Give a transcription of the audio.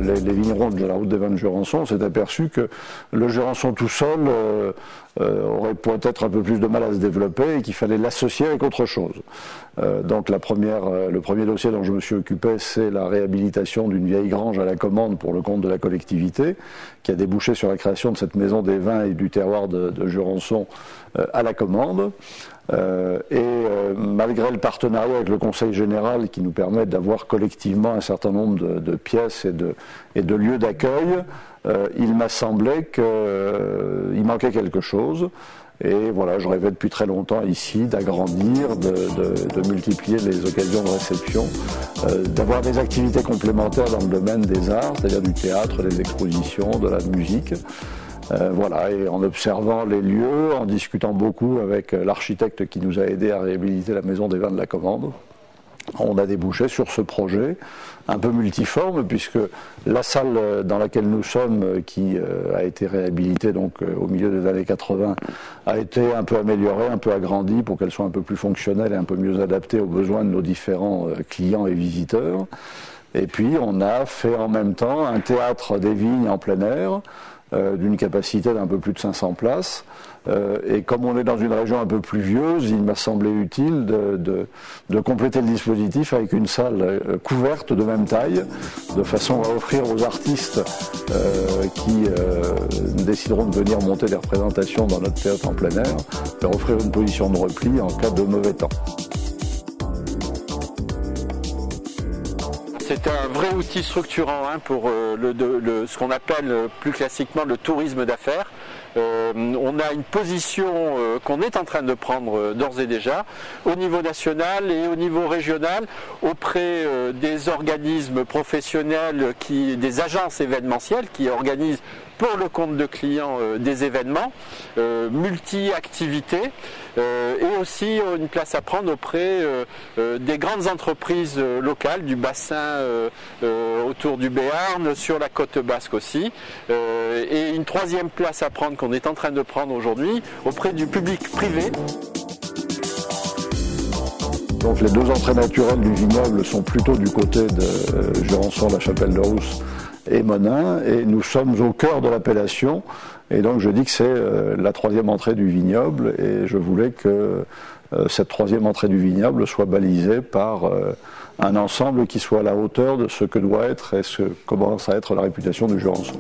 les vignerons de la route des vins de Jurançon, on s'est aperçu que le Jurançon tout seul aurait peut-être un peu plus de mal à se développer et qu'il fallait l'associer avec autre chose. Donc le premier dossier dont je me suis occupé, c'est la réhabilitation d'une vieille grange à la commande pour le compte de la collectivité, qui a débouché sur la création de cette maison des vins et du terroir de Jurançon à la commande. Malgré le partenariat avec le Conseil général qui nous permet d'avoir collectivement un certain nombre de pièces et de lieux d'accueil, il m'a semblé qu'il manquait quelque chose. Et voilà, je rêvais depuis très longtemps ici d'agrandir, de multiplier les occasions de réception, d'avoir des activités complémentaires dans le domaine des arts, c'est-à-dire du théâtre, des expositions, de la musique. Voilà, et en observant les lieux, en discutant beaucoup avec l'architecte qui nous a aidés à réhabiliter la maison des vins de la commande, on a débouché sur ce projet un peu multiforme, puisque la salle dans laquelle nous sommes, qui a été réhabilitée donc au milieu des années 80, a été un peu améliorée, un peu agrandie pour qu'elle soit un peu plus fonctionnelle et un peu mieux adaptée aux besoins de nos différents clients et visiteurs. Et puis on a fait en même temps un théâtre des vignes en plein air, d'une capacité d'un peu plus de 500 places. Et comme on est dans une région un peu pluvieuse, il m'a semblé utile de compléter le dispositif avec une salle couverte de même taille, de façon à offrir aux artistes qui décideront de venir monter des représentations dans notre théâtre en plein air, leur offrir une position de repli en cas de mauvais temps. C'est un vrai outil structurant pour ce qu'on appelle plus classiquement le tourisme d'affaires. On a une position qu'on est en train de prendre d'ores et déjà au niveau national et au niveau régional auprès des organismes professionnels, des agences événementielles qui organisent pour le compte de clients des événements, multi-activités, et aussi une place à prendre auprès des grandes entreprises locales du bassin autour du Béarn, sur la côte basque aussi, et une troisième place à prendre qu'on est en train de prendre aujourd'hui auprès du public privé. Donc les deux entrées naturelles du vignoble sont plutôt du côté de Jurançon, la Chapelle-de-Rousse et Monin, et nous sommes au cœur de l'appellation, et donc je dis que c'est la troisième entrée du vignoble, et je voulais que cette troisième entrée du vignoble soit balisée par un ensemble qui soit à la hauteur de ce que doit être et ce que commence à être la réputation du Jurançon.